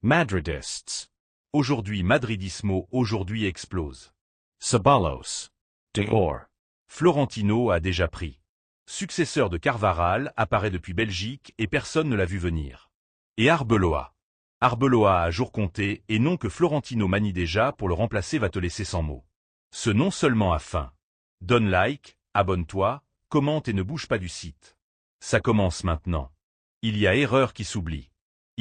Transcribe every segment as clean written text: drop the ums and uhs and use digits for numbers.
Madridists. Aujourd'hui Madridismo, aujourd'hui explose. Ceballos. Dehors. Florentino a déjà pris. Successeur de Carvajal apparaît depuis Belgique et personne ne l'a vu venir. Et Arbeloa. Arbeloa a jour compté et non que Florentino manie déjà pour le remplacer va te laisser sans mots. Ce non seulement a faim. Donne like, abonne-toi, commente et ne bouge pas du site. Ça commence maintenant. Il y a erreur qui s'oublie.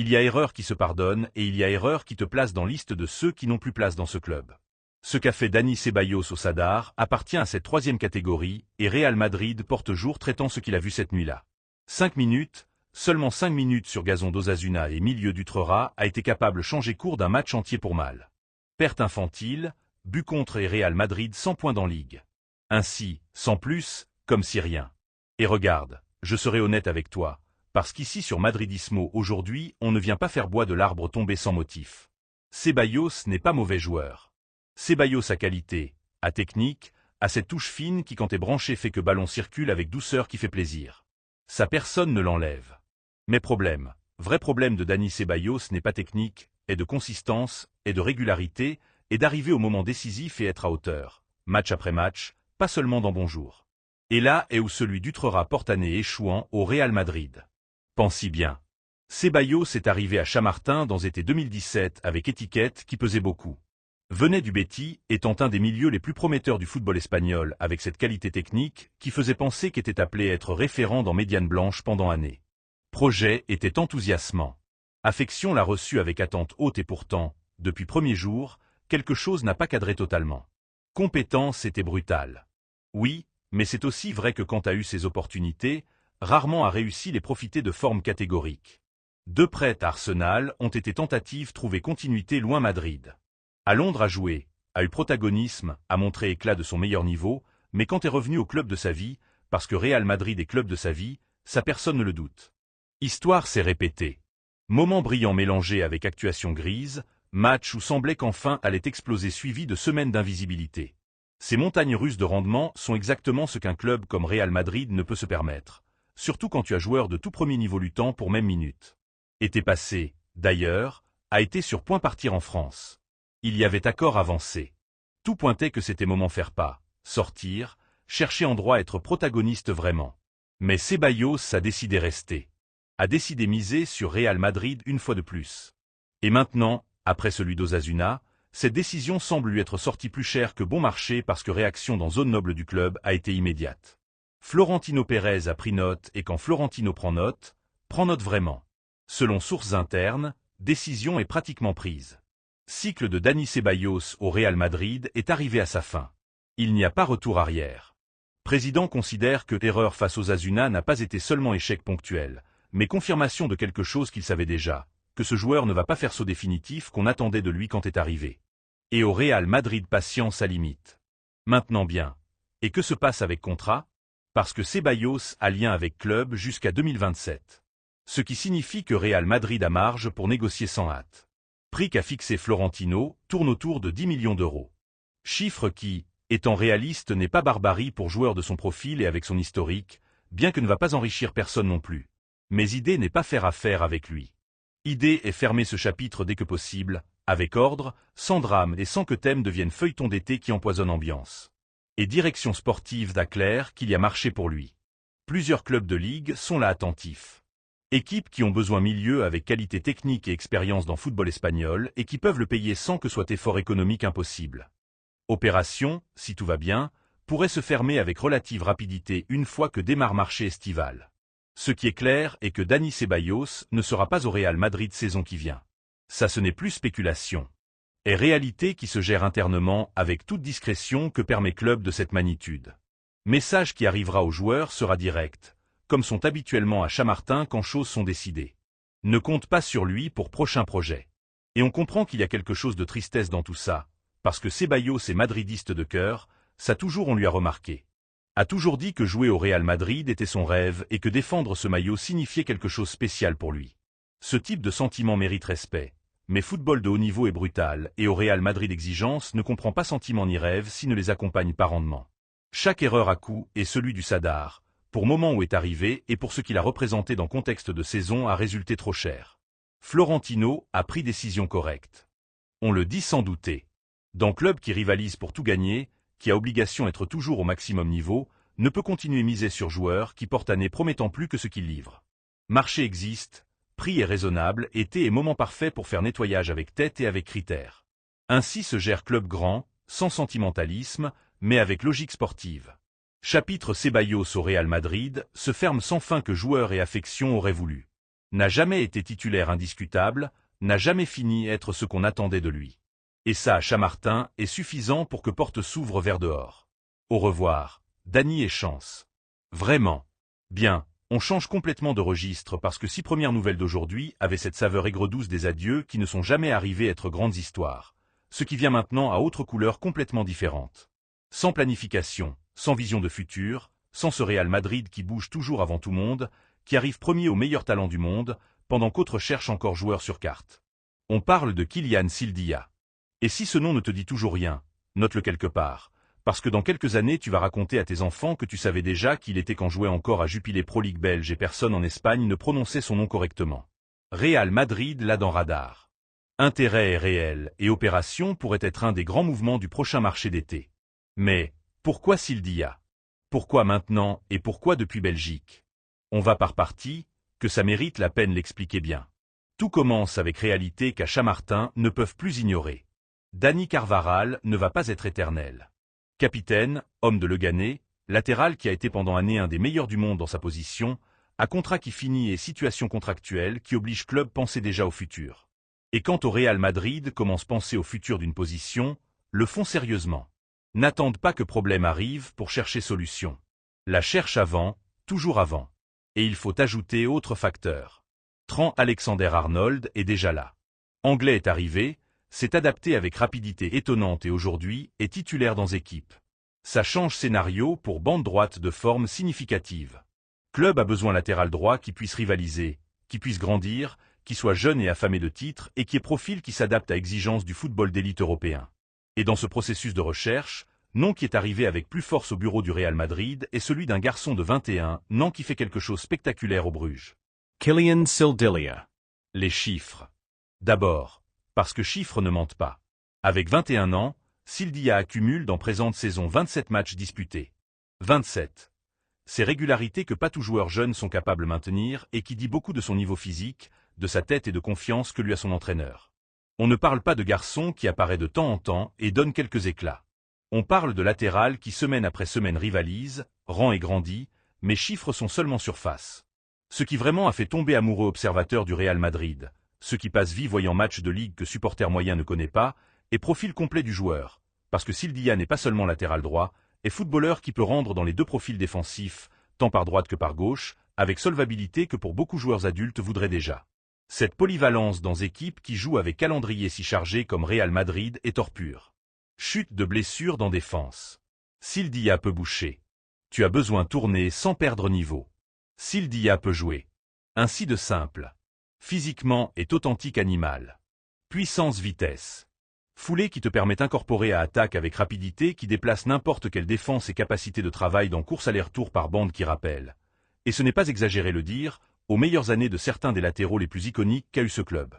Il y a erreur qui se pardonne et il y a erreur qui te place dans liste de ceux qui n'ont plus place dans ce club. Ce qu'a fait Dani Ceballos au Sadar appartient à cette troisième catégorie et Real Madrid porte jour traitant ce qu'il a vu cette nuit-là. 5 minutes, seulement 5 minutes sur gazon d'Osasuna et milieu d'Utrera a été capable de changer cours d'un match entier pour mal. Perte infantile, but contre et Real Madrid 100 points dans Ligue. Ainsi, sans plus, comme si rien. Et regarde, je serai honnête avec toi, parce qu'ici sur Madridismo aujourd'hui on ne vient pas faire bois de l'arbre tombé sans motif. Ceballos n'est pas mauvais joueur. Ceballos a qualité, a technique, a cette touche fine qui quand est branché fait que ballon circule avec douceur qui fait plaisir. Sa personne ne l'enlève. Mais problème, vrai problème de Dani Ceballos n'est pas technique, est de consistance, est de régularité, et d'arriver au moment décisif et être à hauteur, match après match, pas seulement dans Bonjour. Et là est où celui d'Utrera porte année échouant au Real Madrid. Pense-y bien. Ceballos est arrivé à Chamartin dans été 2017 avec étiquette qui pesait beaucoup. Venait du Betis, étant un des milieux les plus prometteurs du football espagnol avec cette qualité technique qui faisait penser qu'était appelé à être référent dans Médiane Blanche pendant années. Projet était enthousiasmant. Affection l'a reçu avec attente haute et pourtant, depuis premier jour, quelque chose n'a pas cadré totalement. Compétence était brutale. Oui, mais c'est aussi vrai que quand a eu ses opportunités, rarement a réussi les profiter de formes catégoriques. 2 prêts à Arsenal ont été tentatives trouver continuité loin Madrid. À Londres a joué, a eu protagonisme, a montré éclat de son meilleur niveau, mais quand est revenu au club de sa vie, parce que Real Madrid est club de sa vie, ça personne ne le doute. Histoire s'est répétée. Moment brillant mélangé avec actuation grise, match où semblait qu'enfin allait exploser suivi de semaines d'invisibilité. Ces montagnes russes de rendement sont exactement ce qu'un club comme Real Madrid ne peut se permettre, surtout quand tu as joueur de tout premier niveau luttant pour même minute. Était passé, d'ailleurs, a été sur point partir en France. Il y avait accord avancé. Tout pointait que c'était moment faire pas, sortir, chercher endroit à être protagoniste vraiment. Mais Ceballos a décidé rester. A décidé miser sur Real Madrid une fois de plus. Et maintenant, après celui d'Osasuna, cette décision semble lui être sortie plus chère que bon marché parce que réaction dans zone noble du club a été immédiate. Florentino Pérez a pris note et quand Florentino prend note vraiment. Selon sources internes, décision est pratiquement prise. Cycle de Dani Ceballos au Real Madrid est arrivé à sa fin. Il n'y a pas retour arrière. Président considère que l'erreur face aux Osasuna n'a pas été seulement échec ponctuel, mais confirmation de quelque chose qu'il savait déjà, que ce joueur ne va pas faire saut définitif qu'on attendait de lui quand est arrivé. Et au Real Madrid patience à limite. Maintenant bien. Et que se passe avec contrat? Parce que Ceballos a lien avec club jusqu'à 2027. Ce qui signifie que Real Madrid a marge pour négocier sans hâte. Prix qu'a fixé Florentino tourne autour de 10 millions d'euros. Chiffre qui, étant réaliste, n'est pas barbarie pour joueur de son profil et avec son historique, bien que ne va pas enrichir personne non plus. Mais idée n'est pas faire affaire avec lui. Idée est fermer ce chapitre dès que possible, avec ordre, sans drame et sans que thème devienne feuilleton d'été qui empoisonne ambiance. Et direction sportive d'a clair qu'il y a marché pour lui. Plusieurs clubs de ligue sont là attentifs. Équipes qui ont besoin milieu avec qualité technique et expérience dans football espagnol et qui peuvent le payer sans que soit effort économique impossible. Opération, si tout va bien, pourrait se fermer avec relative rapidité une fois que démarre marché estival. Ce qui est clair est que Dani Ceballos ne sera pas au Real Madrid saison qui vient. Ça ce n'est plus spéculation. Et réalité qui se gère internement avec toute discrétion que permet club de cette magnitude. Message qui arrivera aux joueurs sera direct, comme sont habituellement à Chamartin quand choses sont décidées. Ne compte pas sur lui pour prochain projet. Et on comprend qu'il y a quelque chose de tristesse dans tout ça, parce que Ceballos est madridiste de cœur, ça toujours on lui a remarqué. A toujours dit que jouer au Real Madrid était son rêve et que défendre ce maillot signifiait quelque chose de spécial pour lui. Ce type de sentiment mérite respect, mais football de haut niveau est brutal et au Real Madrid exigence ne comprend pas sentiment ni rêve s'il ne les accompagne pas rendement. Chaque erreur à coup est celui du Sadar, pour moment où est arrivé et pour ce qu'il a représenté dans contexte de saison a résulté trop cher. Florentino a pris décision correcte. On le dit sans douter. Dans club qui rivalise pour tout gagner, qui a obligation d'être toujours au maximum niveau, ne peut continuer miser sur joueurs qui portent année promettant plus que ce qu'ils livrent. Marché existe, prix est raisonnable, été est moment parfait pour faire nettoyage avec tête et avec critères. Ainsi se gère club grand, sans sentimentalisme, mais avec logique sportive. Chapitre Ceballos au Real Madrid se ferme sans fin que joueurs et affection auraient voulu. N'a jamais été titulaire indiscutable, n'a jamais fini être ce qu'on attendait de lui. Et ça à Chamartin est suffisant pour que porte s'ouvre vers dehors. Au revoir, Dany et chance. Vraiment. Bien, on change complètement de registre parce que 6 premières nouvelles d'aujourd'hui avaient cette saveur aigre-douce des adieux qui ne sont jamais arrivés à être grandes histoires. Ce qui vient maintenant à autre couleur complètement différente. Sans planification, sans vision de futur, sans ce Real Madrid qui bouge toujours avant tout monde, qui arrive premier aux meilleurs talents du monde, pendant qu'autres cherchent encore joueurs sur carte. On parle de Kylian Sildia. Et si ce nom ne te dit toujours rien, note-le quelque part, parce que dans quelques années tu vas raconter à tes enfants que tu savais déjà qu'il était quand jouait encore à Jupiler Pro League belge et personne en Espagne ne prononçait son nom correctement. Real Madrid l'a dans radar. Intérêt est réel et opération pourrait être un des grands mouvements du prochain marché d'été. Mais, pourquoi Sildia? Pourquoi maintenant et pourquoi depuis Belgique? On va par partie, que ça mérite la peine l'expliquer bien. Tout commence avec réalité qu'à Chamartin ne peuvent plus ignorer. Dany Carvajal ne va pas être éternel. Capitaine, homme de Leganés, latéral qui a été pendant années un des meilleurs du monde dans sa position, à contrat qui finit et situation contractuelle qui oblige club penser déjà au futur. Et quant au Real Madrid commence penser au futur d'une position, le font sérieusement. N'attendent pas que problème arrive pour chercher solution. La cherche avant, toujours avant. Et il faut ajouter autre facteur. Trent Alexander-Arnold est déjà là. Anglais est arrivé, s'est adapté avec rapidité étonnante et aujourd'hui est titulaire dans équipe. Ça change scénario pour bande droite de forme significative. Club a besoin latéral droit qui puisse rivaliser, qui puisse grandir, qui soit jeune et affamé de titres et qui ait profil qui s'adapte à exigences du football d'élite européen. Et dans ce processus de recherche, nom qui est arrivé avec plus force au bureau du Real Madrid est celui d'un garçon de 21 ans qui fait quelque chose de spectaculaire au Bruges. Kylian Sildia. Les chiffres. D'abord, parce que chiffres ne mentent pas. Avec 21 ans, Sildia accumule dans présente saison 27 matchs disputés. 27. Ces régularités que pas tout joueur jeune sont capables de maintenir et qui dit beaucoup de son niveau physique, de sa tête et de confiance que lui a son entraîneur. On ne parle pas de garçon qui apparaît de temps en temps et donne quelques éclats. On parle de latéral qui semaine après semaine rivalise, rend et grandit, mais chiffres sont seulement surface. Ce qui vraiment a fait tomber amoureux observateur du Real Madrid, ceux qui passent vie voyant match de ligue que supporter moyen ne connaît pas, et profil complet du joueur, parce que Sildia n'est pas seulement latéral droit, est footballeur qui peut rendre dans les deux profils défensifs, tant par droite que par gauche, avec solvabilité que pour beaucoup joueurs adultes voudraient déjà. Cette polyvalence dans équipes qui jouent avec calendrier si chargé comme Real Madrid est hors pur. Chute de blessure dans défense. Sildia peut boucher. Tu as besoin de tourner sans perdre niveau. Sildia peut jouer. Ainsi de simple. Physiquement est authentique animal. Puissance-vitesse. Foulée qui te permet d'incorporer à attaque avec rapidité qui déplace n'importe quelle défense et capacité de travail dans course aller-retour par bande qui rappelle. Et ce n'est pas exagéré le dire, aux meilleures années de certains des latéraux les plus iconiques qu'a eu ce club.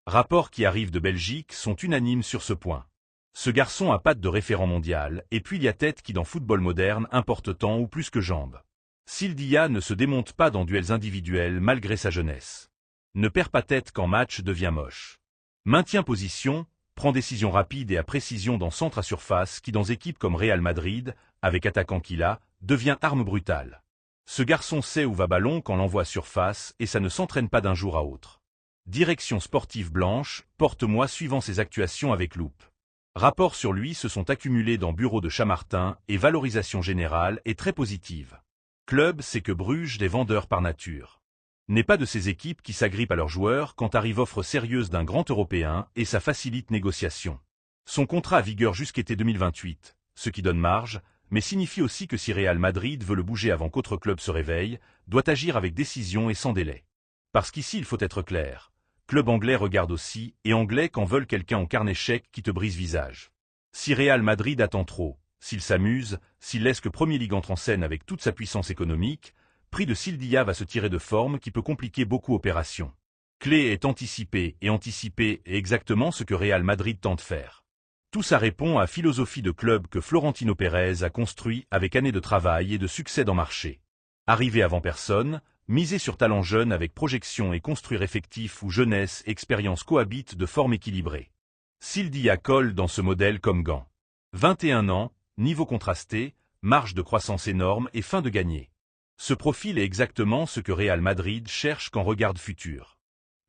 Rapports qui arrivent de Belgique sont unanimes sur ce point. Ce garçon a patte de référent mondial, et puis il y a tête qui dans football moderne importe tant ou plus que jambes. Sildia ne se démonte pas dans duels individuels malgré sa jeunesse. Ne perd pas tête quand match devient moche. Maintient position, prend décision rapide et à précision dans centre à surface qui dans équipes comme Real Madrid, avec attaquant qu'il a, devient arme brutale. Ce garçon sait où va ballon quand l'envoie à surface et ça ne s'entraîne pas d'un jour à autre. Direction sportive blanche, porte-moi suivant ses actuations avec loupe. Rapports sur lui se sont accumulés dans bureau de Chamartin et valorisation générale est très positive. Club, c'est que Bruges des vendeurs par nature. N'est pas de ces équipes qui s'agrippent à leurs joueurs quand arrive offre sérieuse d'un grand Européen et ça facilite négociation. Son contrat a vigueur jusqu'été 2028, ce qui donne marge, mais signifie aussi que si Real Madrid veut le bouger avant qu'autre club se réveille, doit agir avec décision et sans délai. Parce qu'ici il faut être clair. Club anglais regarde aussi, et anglais quand veulent quelqu'un en carnet chèque qui te brise visage. Si Real Madrid attend trop, s'il s'amuse, s'il laisse que Premier League entre en scène avec toute sa puissance économique, prix de Sildia va se tirer de forme qui peut compliquer beaucoup opérations. Clé est anticiper, et anticiper est exactement ce que Real Madrid tente faire. Tout ça répond à la philosophie de club que Florentino Pérez a construit avec années de travail et de succès dans le marché. Arriver avant personne, miser sur talent jeune avec projection et construire effectif où jeunesse et expérience cohabitent de forme équilibrée. Sildia colle dans ce modèle comme gant. 21 ans, niveau contrasté, marge de croissance énorme et fin de gagner. Ce profil est exactement ce que Real Madrid cherche quand regarde futur.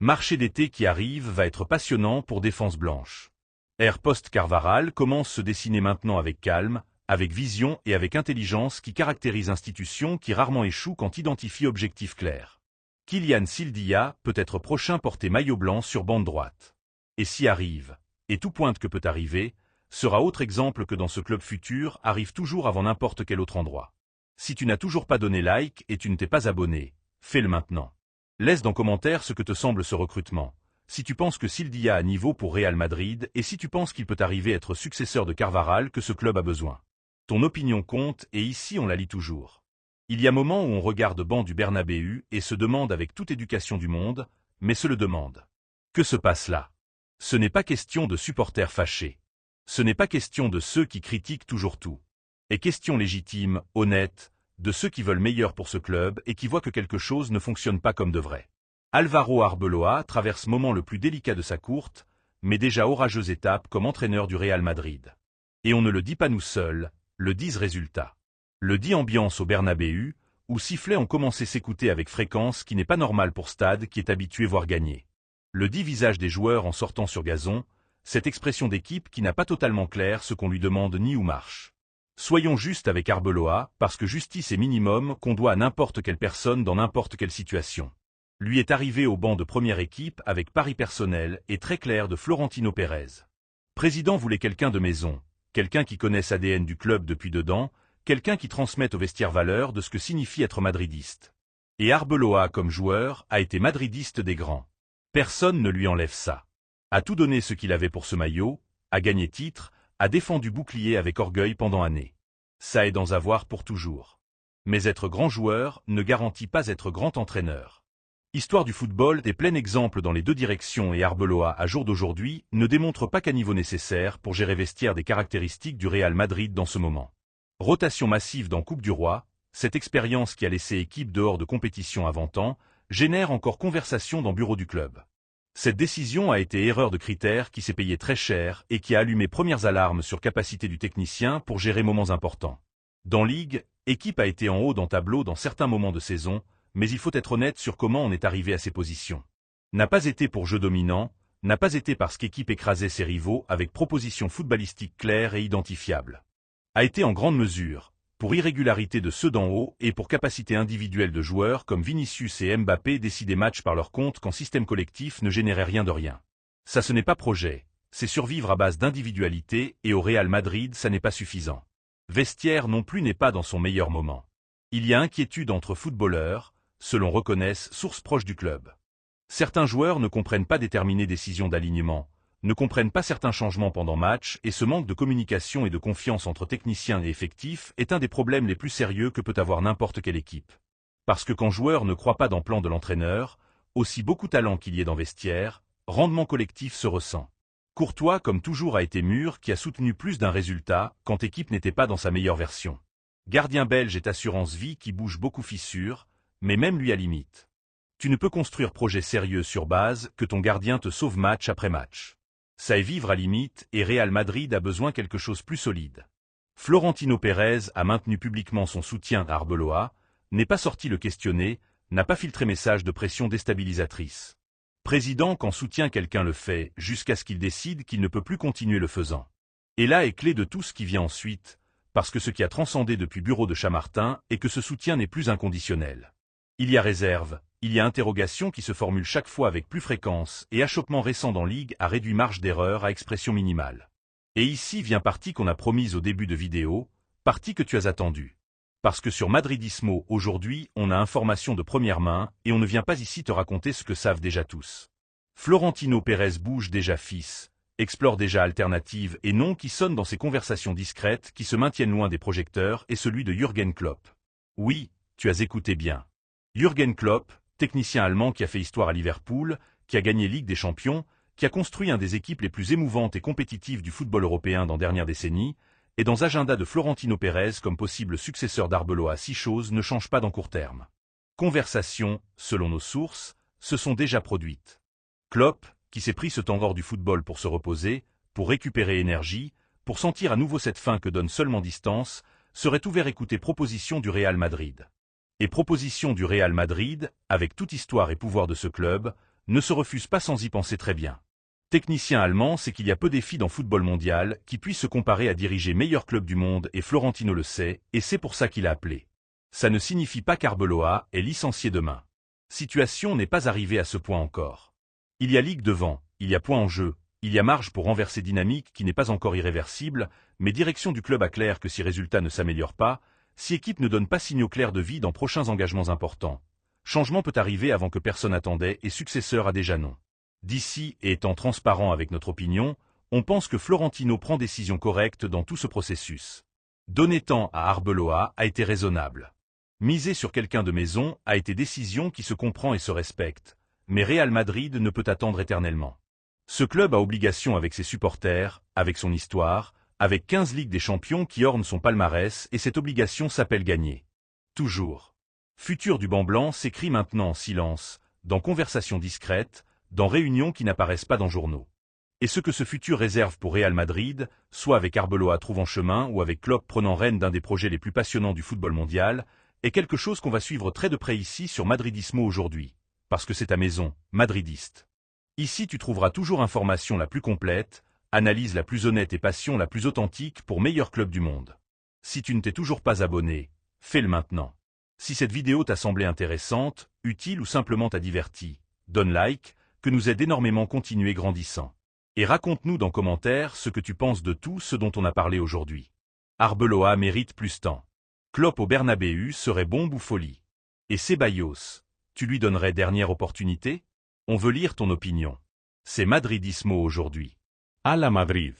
Marché d'été qui arrive va être passionnant pour défense blanche. Ère post-Carvaral commence à se dessiner maintenant avec calme, avec vision et avec intelligence qui caractérise institution qui rarement échoue quand identifie objectif clair. Kylian Sildia peut être prochain porter maillot blanc sur bande droite. Et s'y arrive, et tout pointe que peut arriver, sera autre exemple que dans ce club futur arrive toujours avant n'importe quel autre endroit. Si tu n'as toujours pas donné like et tu ne t'es pas abonné, fais-le maintenant. Laisse dans commentaire ce que te semble ce recrutement. Si tu penses que Sildia a niveau pour Real Madrid et si tu penses qu'il peut arriver à être successeur de Carvaral que ce club a besoin. Ton opinion compte et ici on la lit toujours. Il y a moment où on regarde banc du Bernabéu et se demande avec toute éducation du monde, mais se le demande. Que se passe là? Ce n'est pas question de supporters fâchés. Ce n'est pas question de ceux qui critiquent toujours tout. Et question légitime, honnête, de ceux qui veulent meilleur pour ce club et qui voient que quelque chose ne fonctionne pas comme devrait. Álvaro Arbeloa traverse moment le plus délicat de sa courte, mais déjà orageuse étape comme entraîneur du Real Madrid. Et on ne le dit pas nous seuls, le disent résultats. Le dit ambiance au Bernabéu, où sifflets ont commencé à s'écouter avec fréquence qui n'est pas normal pour stade qui est habitué voir gagner. Le dit visage des joueurs en sortant sur gazon, cette expression d'équipe qui n'a pas totalement clair ce qu'on lui demande ni où marche. Soyons justes avec Arbeloa, parce que justice est minimum qu'on doit à n'importe quelle personne dans n'importe quelle situation. Lui est arrivé au banc de première équipe avec pari personnel et très clair de Florentino Pérez. Président voulait quelqu'un de maison, quelqu'un qui connaisse l'ADN du club depuis dedans, quelqu'un qui transmette au vestiaire valeur de ce que signifie être madridiste. Et Arbeloa comme joueur a été madridiste des grands. Personne ne lui enlève ça. A tout donné ce qu'il avait pour ce maillot, a gagné titre, a défendu bouclier avec orgueil pendant années. Ça est d'en avoir pour toujours. Mais être grand joueur ne garantit pas être grand entraîneur. Histoire du football est plein exemple dans les deux directions et Arbeloa à jour d'aujourd'hui ne démontre pas qu'à niveau nécessaire pour gérer vestiaire des caractéristiques du Real Madrid dans ce moment. Rotation massive dans Coupe du Roi, cette expérience qui a laissé équipe dehors de compétition avant temps, génère encore conversation dans bureau du club. Cette décision a été erreur de critère qui s'est payée très cher et qui a allumé premières alarmes sur capacité du technicien pour gérer moments importants. Dans Ligue, équipe a été en haut dans tableau dans certains moments de saison, mais il faut être honnête sur comment on est arrivé à ces positions. N'a pas été pour jeu dominant, n'a pas été parce qu'équipe écrasait ses rivaux avec propositions footballistiques claires et identifiables. A été en grande mesure, pour irrégularité de ceux d'en haut et pour capacité individuelle de joueurs comme Vinicius et Mbappé décider match par leur compte quand système collectif ne générait rien de rien. Ça ce n'est pas projet, c'est survivre à base d'individualité et au Real Madrid ça n'est pas suffisant. Vestiaire non plus n'est pas dans son meilleur moment. Il y a inquiétude entre footballeurs, selon reconnaissent sources proches du club. Certains joueurs ne comprennent pas déterminer décisions d'alignement, ne comprennent pas certains changements pendant match et ce manque de communication et de confiance entre techniciens et effectifs est un des problèmes les plus sérieux que peut avoir n'importe quelle équipe. Parce que quand joueur ne croit pas dans le plan de l'entraîneur, aussi beaucoup talent qu'il y ait dans vestiaire, rendement collectif se ressent. Courtois comme toujours a été mûr qui a soutenu plus d'un résultat quand équipe n'était pas dans sa meilleure version. Gardien belge est assurance vie qui bouge beaucoup fissure, mais même lui à limite. Tu ne peux construire projet sérieux sur base que ton gardien te sauve match après match. Ça est vivre à limite et Real Madrid a besoin quelque chose plus solide. Florentino Pérez a maintenu publiquement son soutien à Arbeloa, n'est pas sorti le questionner, n'a pas filtré message de pression déstabilisatrice. Président quand soutient quelqu'un le fait jusqu'à ce qu'il décide qu'il ne peut plus continuer le faisant. Et là est clé de tout ce qui vient ensuite, parce que ce qui a transcendé depuis bureau de Chamartin est que ce soutien n'est plus inconditionnel. Il y a réserve, il y a interrogation qui se formule chaque fois avec plus fréquence et achoppement récent dans Ligue a réduit marge d'erreur à expression minimale. Et ici vient partie qu'on a promise au début de vidéo, partie que tu as attendue. Parce que sur Madridismo aujourd'hui on a information de première main et on ne vient pas ici te raconter ce que savent déjà tous. Florentino Pérez bouge déjà fils, explore déjà alternatives et noms qui sonnent dans ces conversations discrètes qui se maintiennent loin des projecteurs et celui de Jürgen Klopp. Oui, tu as écouté bien. Jürgen Klopp, technicien allemand qui a fait histoire à Liverpool, qui a gagné Ligue des Champions, qui a construit un des équipes les plus émouvantes et compétitives du football européen dans dernière décennie, et dans agenda de Florentino Pérez comme possible successeur d'Arbeloa si choses ne changent pas dans court terme. Conversations, selon nos sources, se sont déjà produites. Klopp, qui s'est pris ce temps hors du football pour se reposer, pour récupérer énergie, pour sentir à nouveau cette faim que donne seulement distance, serait ouvert écouter proposition du Real Madrid. Et proposition du Real Madrid, avec toute histoire et pouvoir de ce club, ne se refuse pas sans y penser très bien. Technicien allemand, c'est qu'il y a peu défis dans football mondial qui puissent se comparer à diriger meilleur club du monde et Florentino le sait, et c'est pour ça qu'il a appelé. Ça ne signifie pas qu'Arbeloa est licencié demain. Situation n'est pas arrivée à ce point encore. Il y a ligue devant, il y a point en jeu, il y a marge pour renverser dynamique qui n'est pas encore irréversible, mais direction du club a clair que si résultat ne s'améliore pas, si équipe ne donne pas signaux clairs de vie dans prochains engagements importants. Changement peut arriver avant que personne attendait et successeur a déjà non. D'ici, et étant transparent avec notre opinion, on pense que Florentino prend décision correcte dans tout ce processus. Donner temps à Arbeloa a été raisonnable. Miser sur quelqu'un de maison a été décision qui se comprend et se respecte, mais Real Madrid ne peut attendre éternellement. Ce club a obligation avec ses supporters, avec son histoire, avec 15 Ligues des Champions qui ornent son palmarès et cette obligation s'appelle gagner. Toujours. Futur du banc blanc s'écrit maintenant en silence, dans conversations discrètes, dans réunions qui n'apparaissent pas dans journaux. Et ce que ce futur réserve pour Real Madrid, soit avec Arbeloa trouvant chemin ou avec Klopp prenant rêne d'un des projets les plus passionnants du football mondial, est quelque chose qu'on va suivre très de près ici sur Madridismo aujourd'hui, parce que c'est ta maison, madridiste. Ici tu trouveras toujours information la plus complète, analyse la plus honnête et passion la plus authentique pour meilleur club du monde. Si tu ne t'es toujours pas abonné, fais-le maintenant. Si cette vidéo t'a semblé intéressante, utile ou simplement t'a diverti, donne like, que nous aide énormément continuer grandissant. Et raconte-nous dans commentaire ce que tu penses de tout ce dont on a parlé aujourd'hui. Arbeloa mérite plus temps. Klopp au Bernabéu serait bombe ou folie. Et Ceballos, tu lui donnerais dernière opportunité? On veut lire ton opinion. C'est Madridismo aujourd'hui. A la Madrid.